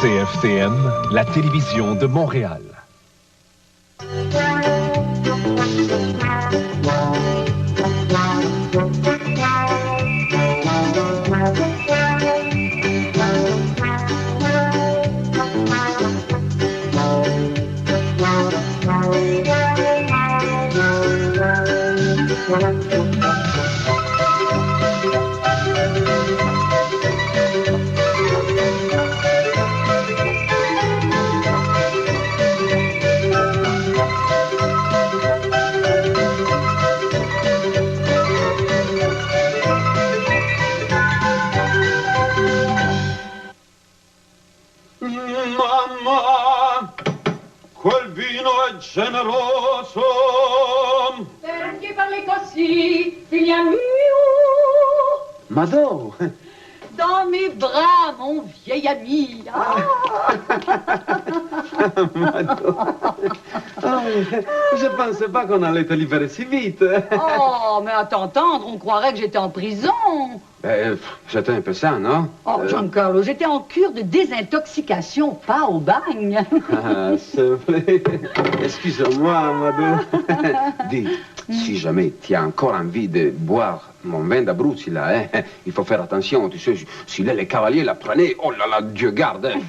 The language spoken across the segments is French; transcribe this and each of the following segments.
CFCM, la télévision de Montréal. Mamma, quel vino è generoso. Perché parli così, figlio mio? Mado. Dans mes bras, mon vieil ami. Mado. Oh, je pensais pas qu'on allait te libérer si vite. Oh, mais à t'entendre, on croirait que j'étais en prison. J'étais un peu ça, non? Oh, Giancarlo, j'étais en cure de désintoxication, pas au bagne. Ah, c'est vrai. Excuse-moi, Mado. Dis, si jamais tu as encore envie de boire mon vin d'Abruzzi, là, hein, il faut faire attention, tu sais, si les cavaliers la prenaient, oh là là, Dieu garde. Hein.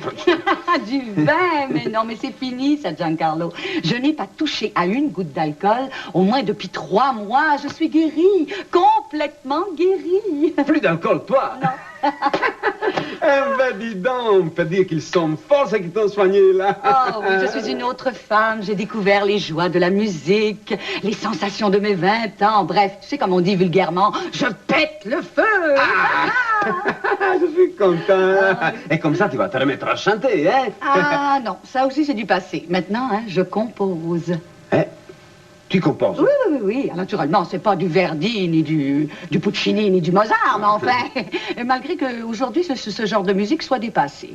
Du vin, mais non, mais c'est fini, ça, Giancarlo. Je n'ai pas touché à une goutte d'alcool, au moins depuis 3 mois. Je suis guérie, complètement guérie. Plus d'alcool, toi? Non. Eh ben, dis donc, on peut dire qu'ils sont forts, ceux qui t'ont soigné, là. Oh oui, je suis une autre femme. J'ai découvert les joies de la musique, les sensations de mes 20 ans. Bref, tu sais comme on dit vulgairement, je pète le feu. Je suis content. Ah, oui. Et comme ça, tu vas te remettre à chanter, hein? Ah non, ça aussi c'est du passé. Maintenant, hein, je compose. Hein? Tu composes? Oui, oui, oui, oui. Ah, naturellement, c'est pas du Verdi, ni du Puccini, ni du Mozart, mais enfin, malgré qu'aujourd'hui, ce genre de musique soit dépassé.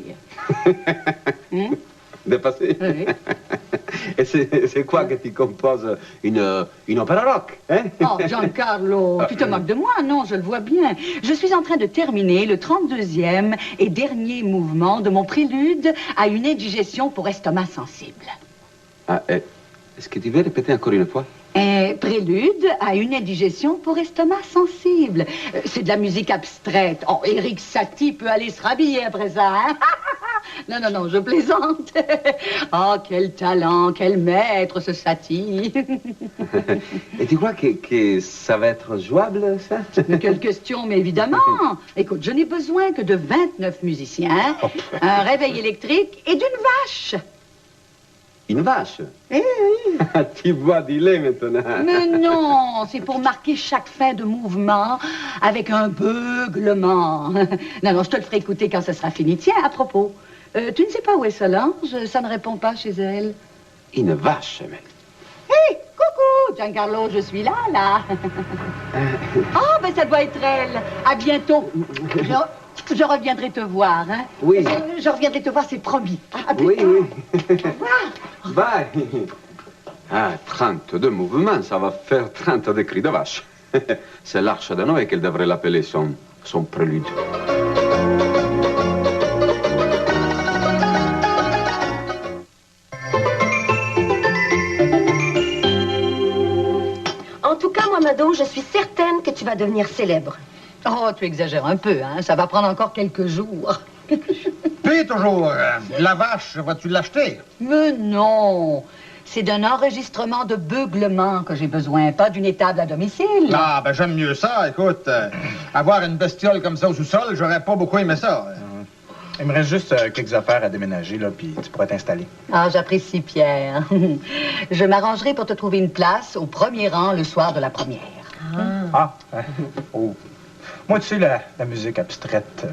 Dépassé? Oui. Et c'est quoi que tu composes? Une opéra rock, hein? Oh, Giancarlo, tu te moques de moi? Non, je le vois bien. Je suis en train de terminer le 32e et dernier mouvement de mon prélude à une indigestion pour estomac sensible. Ah, est-ce que tu veux répéter encore une fois? Un prélude à une indigestion pour estomac sensible. C'est de la musique abstraite. Oh, Éric Satie peut aller se rhabiller après ça, hein? Non, non, non, je plaisante. Oh, quel talent, quel maître, ce Satie. Et tu crois que ça va être jouable, ça? Quelle question, mais évidemment. Écoute, je n'ai besoin que de 29 musiciens, un réveil électrique et d'une vache. Une vache? Eh oui. Tu vois du lait maintenant. Mais non, c'est pour marquer chaque fin de mouvement avec un beuglement. Non, non, je te le ferai écouter quand ce sera fini. Tiens, à propos, tu ne sais pas où est Solange? Ça ne répond pas chez elle. Une vache, mais... Hé, coucou, Giancarlo, je suis là, là. Oh, ben ça doit être elle. À bientôt. Je reviendrai te voir, hein? Oui. Je reviendrai te voir, c'est promis. À plus Oui, tard. oui. Au revoir. Bye. Ah, 32 mouvements, ça va faire 32 cris de vache. C'est l'Arche de Noé qu'elle devrait l'appeler son prélude. En tout cas, moi, Mado, je suis certaine que tu vas devenir célèbre. Oh, tu exagères un peu, hein? Ça va prendre encore quelques jours. Puis toujours, la vache, vas-tu l'acheter? Mais non. C'est d'un enregistrement de beuglement que j'ai besoin, pas d'une étable à domicile. Ah, ben j'aime mieux ça. Écoute, avoir une bestiole comme ça au sous-sol, j'aurais pas beaucoup aimé ça. Il me reste juste quelques affaires à déménager, là, puis tu pourrais t'installer. Ah, j'apprécie, Pierre. Je m'arrangerai pour te trouver une place au premier rang le soir de la première. Ah, oh. Moi, tu sais, la musique abstraite...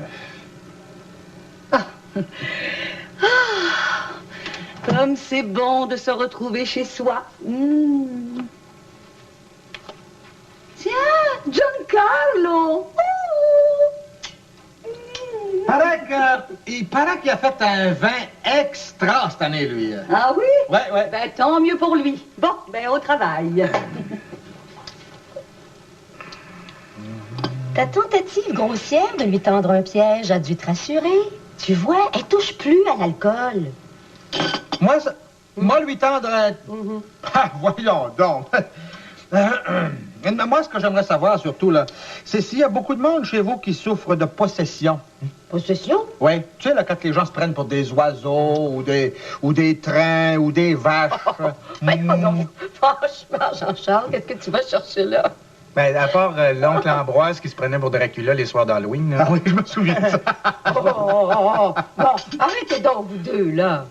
Comme c'est bon de se retrouver chez soi. Tiens, Giancarlo. Il paraît qu'il a fait un vin extra cette année, lui. Ah oui? Ouais, ouais. Ben, tant mieux pour lui. Bon, ben, au travail. Ta tentative grossière de lui tendre un piège a dû te rassurer. Tu vois, elle touche plus à l'alcool. Moi, moi, lui tendre un... Ah, voyons donc. Moi, ce que j'aimerais savoir, surtout, là, c'est s'il y a beaucoup de monde chez vous qui souffre de possession. Possession? Oui. Tu sais, là, quand les gens se prennent pour des oiseaux, ou des trains, ou des vaches. Mais non, franchement, Jean-Charles, qu'est-ce que tu vas chercher là? Ben, à part l'oncle Ambroise qui se prenait pour Dracula les soirs d'Halloween. Ah oui, je me souviens de ça. Bon, arrêtez donc, vous deux, là.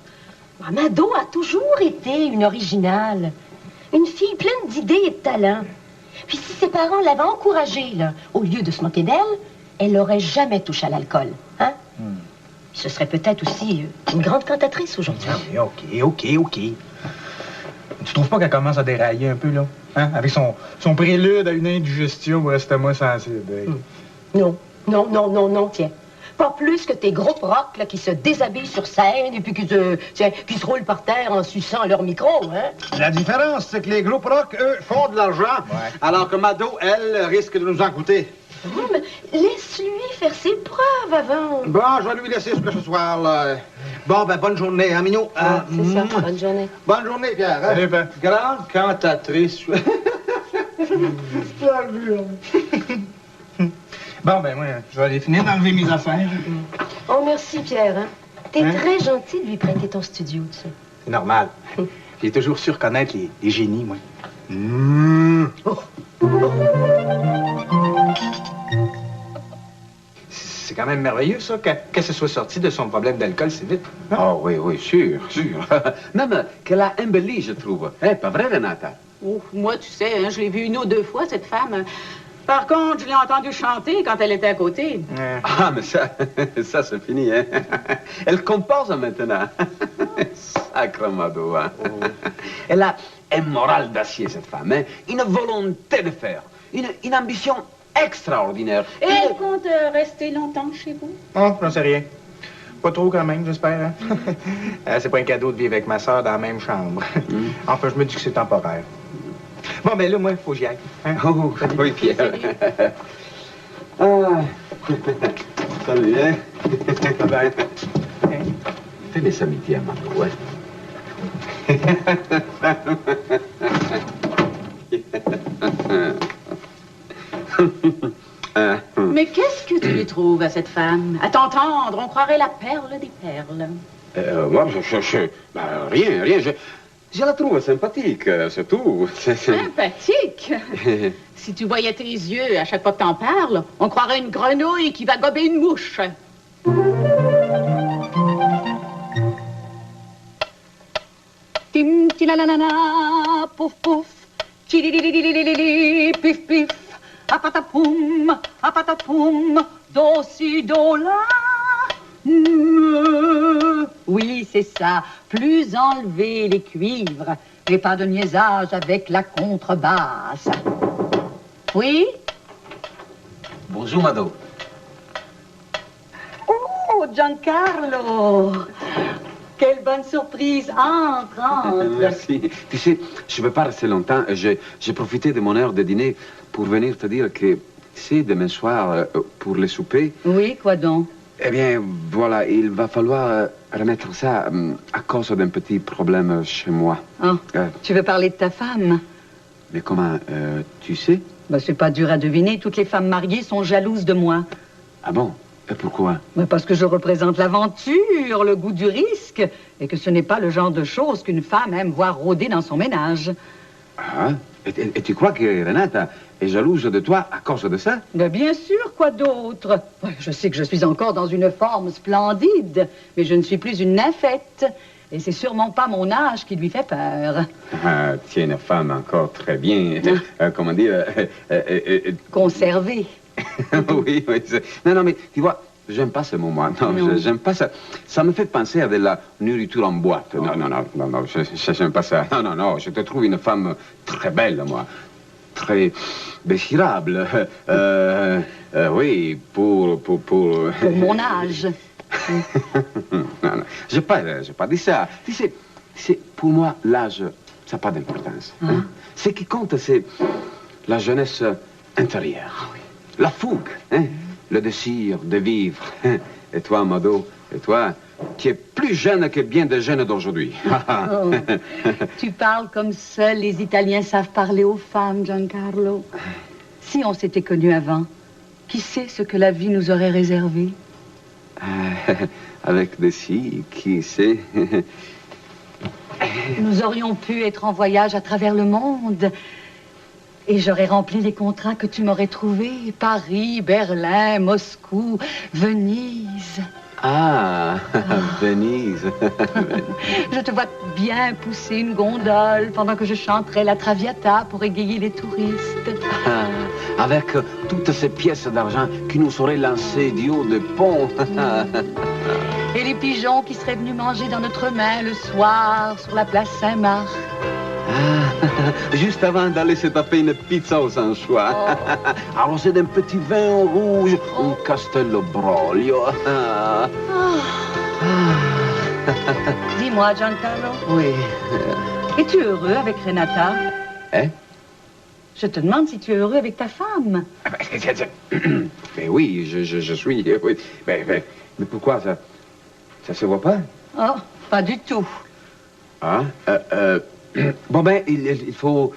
Mado a toujours été une originale. Une fille pleine d'idées et de talent. Puis si ses parents l'avaient encouragée, là, au lieu de se moquer d'elle, elle n'aurait jamais touché à l'alcool. Hein? Ce serait peut-être aussi une grande cantatrice aujourd'hui. Ah oui, OK. Tu trouves pas qu'elle commence à dérailler un peu, là? Hein? Avec son prélude à une indigestion ou estomac sensible. Non, tiens. Pas plus que tes groupes rock là, qui se déshabillent sur scène et puis qui se roulent par terre en suçant leur micro, hein? La différence, c'est que les groupes rock, eux, font de l'argent, alors que Mado, elle, risque de nous en coûter. Mais laisse-lui faire ses preuves avant. Bon, je vais lui laisser ce soir, là. Bon, ben, bonne journée, hein, Mignot? C'est ça, bonne journée. Bonne journée, Pierre. Hein? Salut, Ben. Grande cantatrice. Bon, ben, moi, je vais aller finir d'enlever mes affaires. Oh, merci, Pierre. Hein? T'es très gentil de lui prêter ton studio, tu sais. C'est normal. J'ai toujours su reconnaître les génies, moi. C'est quand même merveilleux, ça, que ce soit sorti de son problème d'alcool si vite. Oh, oui, sûr. Même qu'elle a embelli, je trouve. Pas vrai, Renata? Oh, moi, tu sais, hein, je l'ai vue une ou deux fois, cette femme. Par contre, je l'ai entendue chanter quand elle était à côté. Ah, mais ça c'est fini, hein? Elle compose maintenant. Sacre Mado, hein? Elle a un moral d'acier, cette femme, hein? Une volonté de faire, une ambition extraordinaire. Et elle compte rester longtemps chez vous? Oh, j'en sais rien. Pas trop quand même, j'espère. Hein? C'est pas un cadeau de vivre avec ma soeur dans la même chambre. Enfin, je me dis que c'est temporaire. Bon, ben là, moi, il faut que j'y aille. Hein? Oh, oui, Pierre. Ah. Salut, hein? Bye. Fais des amitiés à Mado, hein? Mais qu'est-ce que tu lui trouves à cette femme? À t'entendre, on croirait la perle des perles. Moi, rien. Je la trouve sympathique, c'est tout. Sympathique? Si tu voyais tes yeux à chaque fois que t'en parles, on croirait une grenouille qui va gober une mouche. Tim tilalalala, pouf pouf, chilililililili, pif pif, apatapoum, do si do la. Oui, c'est ça. Plus enlever les cuivres, mais pas de niaisage avec la contrebasse. Oui? Bonjour, Mado. Oh, Giancarlo! Quelle bonne surprise! Entre. Merci. Tu sais, je ne veux pas rester longtemps. J'ai profité de mon heure de dîner pour venir te dire que, tu sais, demain soir, pour le souper... Oui, quoi donc? Eh bien, voilà, il va falloir remettre ça à cause d'un petit problème chez moi. Oh, tu veux parler de ta femme? Mais comment, tu sais? Ben, c'est pas dur à deviner. Toutes les femmes mariées sont jalouses de moi. Ah bon? Et pourquoi? Ben, parce que je représente l'aventure, le goût du risque, et que ce n'est pas le genre de choses qu'une femme aime voir rôder dans son ménage. Ah? Et tu crois que Renata est jalouse de toi à cause de ça? Ben, bien sûr, quoi d'autre? Je sais que je suis encore dans une forme splendide, mais je ne suis plus une nymphette. Et c'est sûrement pas mon âge qui lui fait peur. Ah, tu es une femme encore très bien, comment dire... Conservée. Oui. Non, mais tu vois, j'aime pas ce mot, moi. Non. J'aime pas ça. Ça me fait penser à de la nourriture en boîte. Non, j'aime pas ça. Non, je te trouve une femme très belle, moi. Très désirable. Oui, pour... Pour mon âge. Non, j'ai pas dit ça. Tu sais, pour moi, l'âge, ça n'a pas d'importance. Hein? Ce qui compte, c'est la jeunesse intérieure. La fougue, hein? Le désir de vivre, hein? Et toi, Mado, et toi, tu es plus jeune que bien des jeunes d'aujourd'hui. Oh, tu parles comme seuls les Italiens savent parler aux femmes, Giancarlo. Si on s'était connus avant, qui sait ce que la vie nous aurait réservé? Avec des si, qui sait? Nous aurions pu être en voyage à travers le monde. Et j'aurais rempli les contrats que tu m'aurais trouvés. Paris, Berlin, Moscou, Venise. Ah, Venise. Je te vois bien pousser une gondole pendant que je chanterais la Traviata pour égayer les touristes. Avec toutes ces pièces d'argent qui nous seraient lancées du haut des ponts. Et les pigeons qui seraient venus manger dans notre main le soir sur la place Saint-Marc. Juste avant d'aller se taper une pizza aux anchois. Arrosé d'un petit vin rouge, un castello broglio. Dis-moi, Giancarlo, Oui. es-tu heureux avec Renata? Hein? Je te demande si tu es heureux avec ta femme. Mais oui, je suis. Oui. Mais pourquoi ça se voit pas? Oh, pas du tout. Ah? Bon, ben, il faut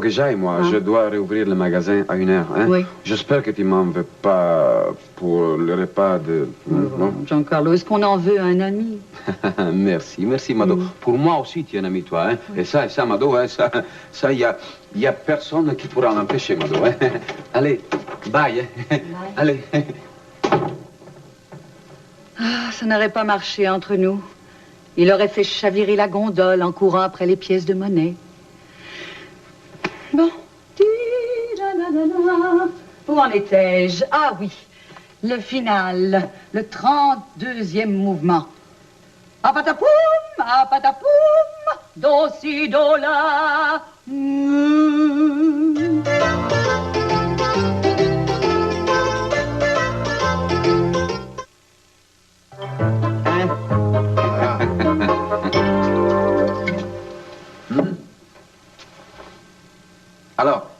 que j'aille, moi. Je dois réouvrir le magasin à 1h. Hein? Oui. J'espère que tu m'en veux pas pour le repas de... Non? Giancarlo, est-ce qu'on en veut à un ami? Merci, Mado. Pour moi aussi, tu es un ami, toi. Hein? Et ça, Mado, hein, ça, y a personne qui pourra l'empêcher, Mado. Hein? Allez, bye. Hein? Bye. Allez. Ah, ça n'aurait pas marché entre nous. Il aurait fait chavirer la gondole en courant après les pièces de monnaie. Bon. Où en étais-je? Ah oui, le final, le 32e mouvement. Apatapoum, do si do la. Alors,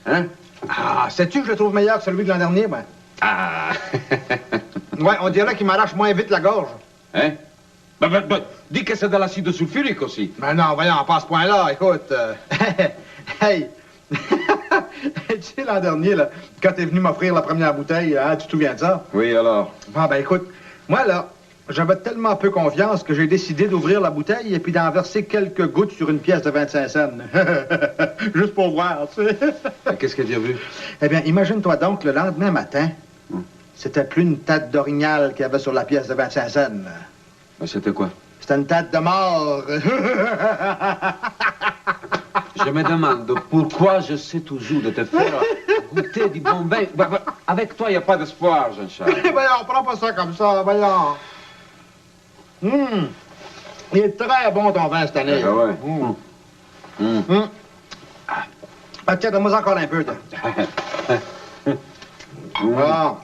hein? Ah, sais-tu que je le trouve meilleur que celui de l'an dernier, ben? Ah! Ouais, on dirait qu'il m'arrache moins vite la gorge. Hein? Dis que c'est de l'acide sulfurique aussi. Ben non, voyons, pas à ce point-là, écoute. Hey! Tu sais, l'an dernier, là, quand t'es venu m'offrir la première bouteille, hein, tu te souviens de ça? Oui, alors? Bon, ben écoute, moi, là, j'avais tellement peu confiance que j'ai décidé d'ouvrir la bouteille et puis d'en verser quelques gouttes sur une pièce de 25 cents. Juste pour voir, tu sais. Qu'est-ce que tu as vu? Eh bien, imagine-toi donc, le lendemain matin, c'était plus une tête d'orignal qu'il y avait sur la pièce de 25 cents. Ben, c'était quoi? C'était une tête de mort. Je me demande pourquoi je sais toujours de te faire goûter du bon vin. Avec toi, il n'y a pas d'espoir, Jean-Charles. Voyons, prends pas ça comme ça, voyons. Il est très bon, ton vin, cette année. Ah ouais? Ah, tiens, donne-moi encore un peu, toi. Bon.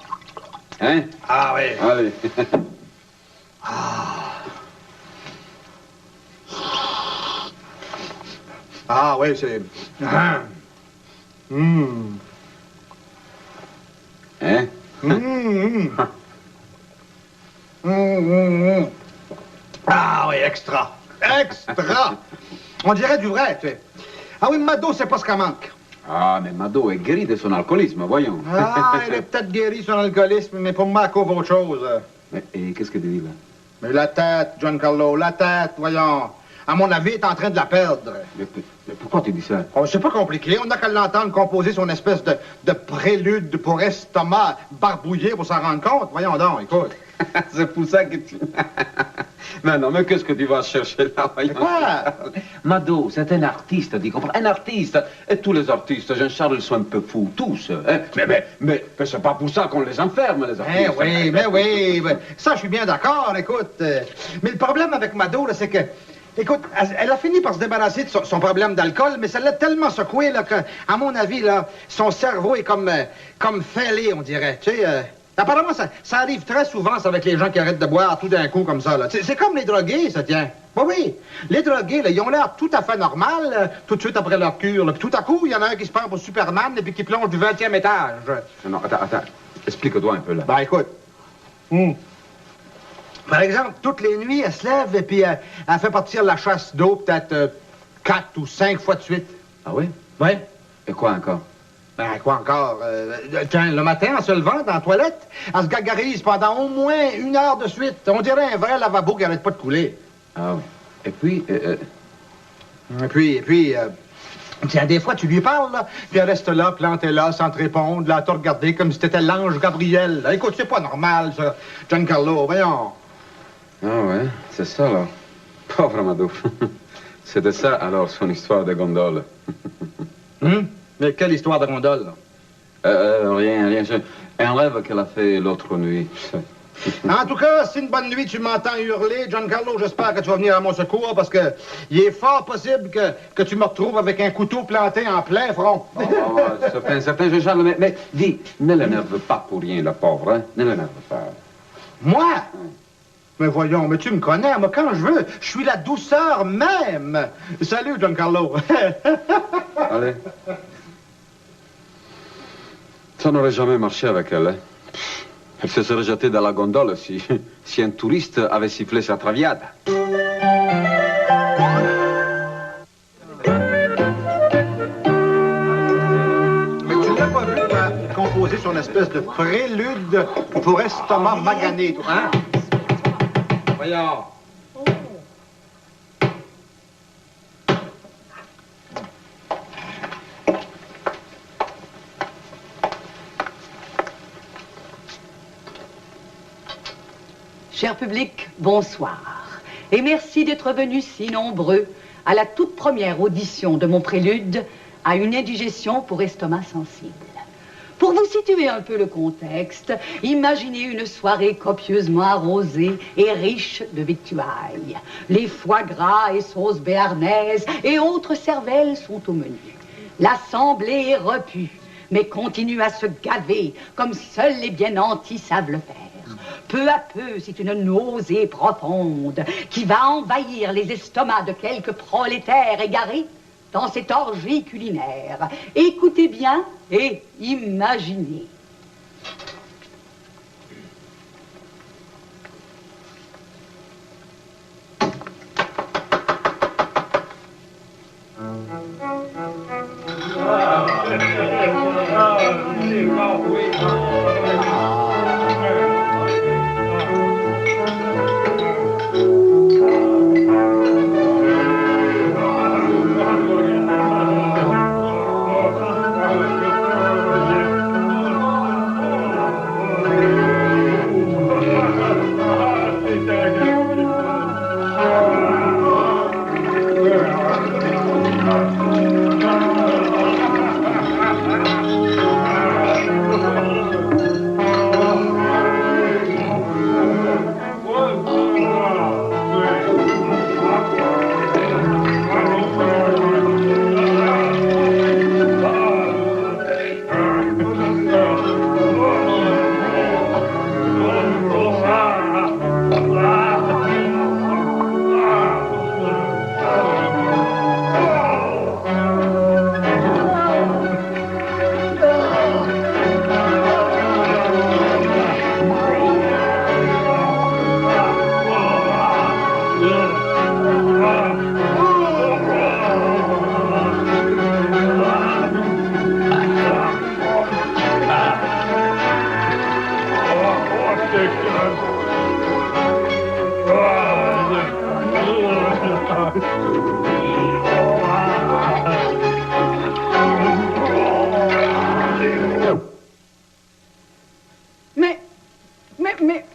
Hein? Ah oui. Allez. Ah oui, c'est... Hein? Ah oui, extra. Extra. On dirait du vrai, tu sais. Ah oui, Mado, c'est pas ce qu'elle manque. Ah, mais Mado est guéri de son alcoolisme, voyons. Ah, elle est peut-être guérie son alcoolisme, mais pour moi, elle couvre autre chose. Et qu'est-ce que tu dis là? Mais la tête, Giancarlo, la tête, voyons. À mon avis, elle est en train de la perdre. Mais pourquoi tu dis ça? Oh, c'est pas compliqué. On n'a qu'à l'entendre composer son espèce de prélude pour estomac barbouillé pour s'en rendre compte. Voyons donc, écoute. C'est pour ça que tu... non, mais qu'est-ce que tu vas chercher là? Mais quoi? Mado, c'est un artiste, tu comprends? Un artiste. Et tous les artistes, Jean-Charles, ils sont un peu fous, tous. Hein? Mais c'est pas pour ça qu'on les enferme, les artistes. Mais oui. Ça, je suis bien d'accord, écoute. Mais le problème avec Mado, là, c'est que... Écoute, elle a fini par se débarrasser de son problème d'alcool, mais ça l'a tellement secoué, là, que, à mon avis, là, son cerveau est comme fêlé, on dirait. Tu sais, apparemment, ça arrive très souvent, ça, avec les gens qui arrêtent de boire tout d'un coup, comme ça, là. C'est comme les drogués, ça tient. Oui. Les drogués, là, ils ont l'air tout à fait normal, tout de suite après leur cure, là. Puis tout à coup, il y en a un qui se prend pour Superman et puis qui plonge du 20e étage. Non, attends. Explique-toi un peu, là. Ben, écoute. Par exemple, toutes les nuits, elle se lève et puis elle fait partir la chasse d'eau peut-être 4 ou 5 fois de suite. Ah oui? Oui. Et quoi encore? Ben, quoi encore? Tiens, le matin, en se levant dans la toilette, elle se gargarise pendant au moins 1 heure de suite. On dirait un vrai lavabo qui n'arrête pas de couler. Ah oui. Et puis... Et puis, tiens, des fois, tu lui parles, là, puis elle reste là, plantée là, sans te répondre, là, à te regarder comme si t'étais l'ange Gabriel. Là, écoute, c'est pas normal, ça, Giancarlo, voyons. Ah ouais, c'est ça, là. Pauvre Amadou. C'était ça, alors, son histoire de gondole. Mais quelle histoire de gondole, là? Rien. Un rêve qu'elle a fait l'autre nuit. En tout cas, si une bonne nuit tu m'entends hurler, Giancarlo, j'espère que tu vas venir à mon secours parce que il est fort possible que tu me retrouves avec un couteau planté en plein front. Oh, certain, Charles, mais dis, ne l'énerve pas pour rien, la pauvre, hein? Ne l'énerve pas. Moi? Mais voyons, mais tu me connais, moi, quand je veux, je suis la douceur même. Salut, Giancarlo. Allez. Ça n'aurait jamais marché avec elle, hein? Elle se serait jetée dans la gondole si un touriste avait sifflé sa traviata. Mais tu l'as pas vu, toi, composer son espèce de prélude pour estomac magané, toi, hein? Voyons. Cher public, bonsoir. Et merci d'être venus si nombreux à la toute première audition de mon prélude à une indigestion pour estomac sensible. Pour vous situer un peu le contexte, imaginez une soirée copieusement arrosée et riche de victuailles. Les foie gras et sauces béarnaises et autres cervelles sont au menu. L'assemblée est repue, mais continue à se gaver comme seuls les bien nantis savent le faire. Peu à peu, c'est une nausée profonde qui va envahir les estomacs de quelques prolétaires égarés dans cette orgie culinaire. Écoutez bien et imaginez.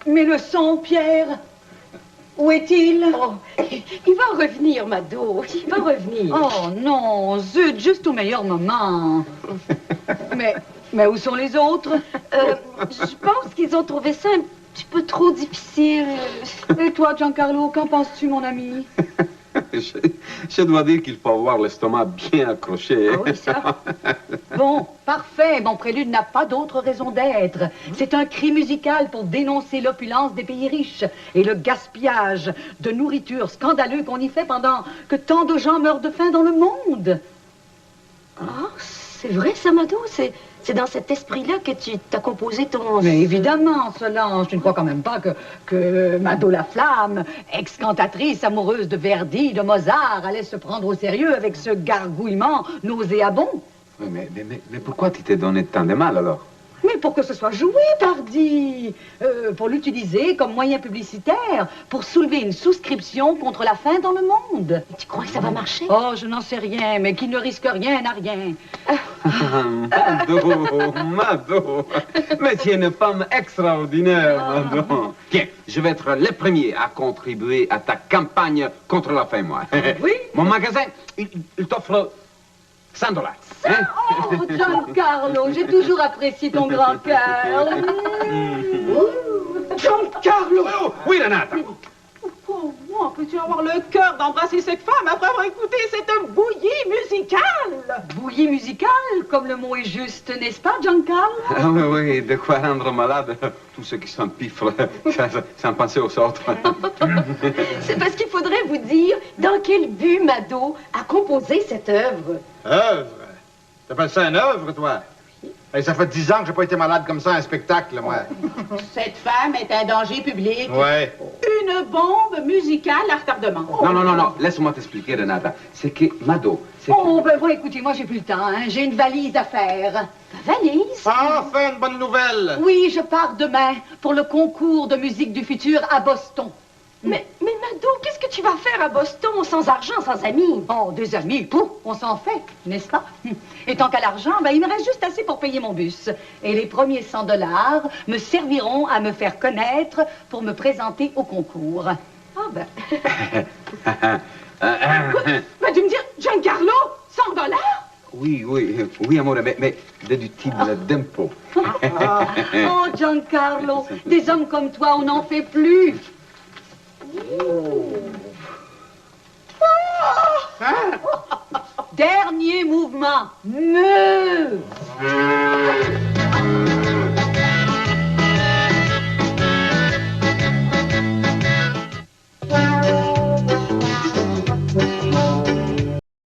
Mais le son, Pierre, où est-il? Oh, il va revenir, Mado. Il va revenir. Oh non, zut, juste au meilleur moment. Mais où sont les autres? Je pense qu'ils ont trouvé ça un petit peu trop difficile. Et toi, Giancarlo, qu'en penses-tu, mon ami? Je dois dire qu'il faut avoir l'estomac bien accroché. Ah oui, ça. Bon, parfait. Mon prélude n'a pas d'autre raison d'être. C'est un cri musical pour dénoncer l'opulence des pays riches et le gaspillage de nourriture scandaleux qu'on y fait pendant que tant de gens meurent de faim dans le monde. Ah, C'est vrai, ça, Mado? C'est dans cet esprit-là que tu t'as composé ton... Mais évidemment, Solange, tu ne crois quand même pas que Mado la Flamme, ex-cantatrice amoureuse de Verdi, de Mozart, allait se prendre au sérieux avec ce gargouillement nauséabond? Oui, mais pourquoi tu t'es donné tant de mal, alors? Mais pour que ce soit joué, pardi, pour l'utiliser comme moyen publicitaire, pour soulever une souscription contre la faim dans le monde. Et tu crois que ça va marcher? Oh, je n'en sais rien, mais qui ne risque rien n'a rien. Mado, mais tu es une femme extraordinaire, Mado. Tiens, je vais être le premier à contribuer à ta campagne contre la faim, moi. Oui? Mon magasin, il t'offre $100. Hein? Oh, Giancarlo, j'ai toujours apprécié ton grand cœur. Giancarlo! Oh, oui, Renata. Comment peux-tu avoir le cœur d'embrasser cette femme après avoir écouté cette bouillie musicale? Bouillie musicale, comme le mot est juste, n'est-ce pas, Giancarlo? Ah oui, oui, de quoi rendre malade tous ceux qui s'empiffrent sans penser aux autres. C'est parce qu'il faudrait vous dire dans quel but Mado a composé cette œuvre. Œuvre? T'appelles ça une œuvre, toi? Hey, ça fait 10 ans que j'ai pas été malade comme ça à un spectacle, moi. Cette femme est un danger public. Ouais. Une bombe musicale à retardement. Non, laisse-moi t'expliquer, Renata. C'est que Mado, c'est... Oh, ben, bon, écoutez, moi, j'ai plus le temps, hein. J'ai une valise à faire. Ta valise? Enfin, une bonne nouvelle! Oui, je pars demain pour le concours de musique du futur à Boston. Mais Mado, qu'est-ce que tu vas faire à Boston sans argent, sans amis? Oh, des amis, on s'en fait, n'est-ce pas? Et tant qu'à l'argent, ben, il me reste juste assez pour payer mon bus. Et les premiers $100 me serviront à me faire connaître pour me présenter au concours. Ah ben... Vas-tu me dire, Giancarlo, $100? Oui, amore, mais déductible d'impôt. Oh, Giancarlo, des hommes comme toi, on n'en fait plus. Dernier mouvement. Me.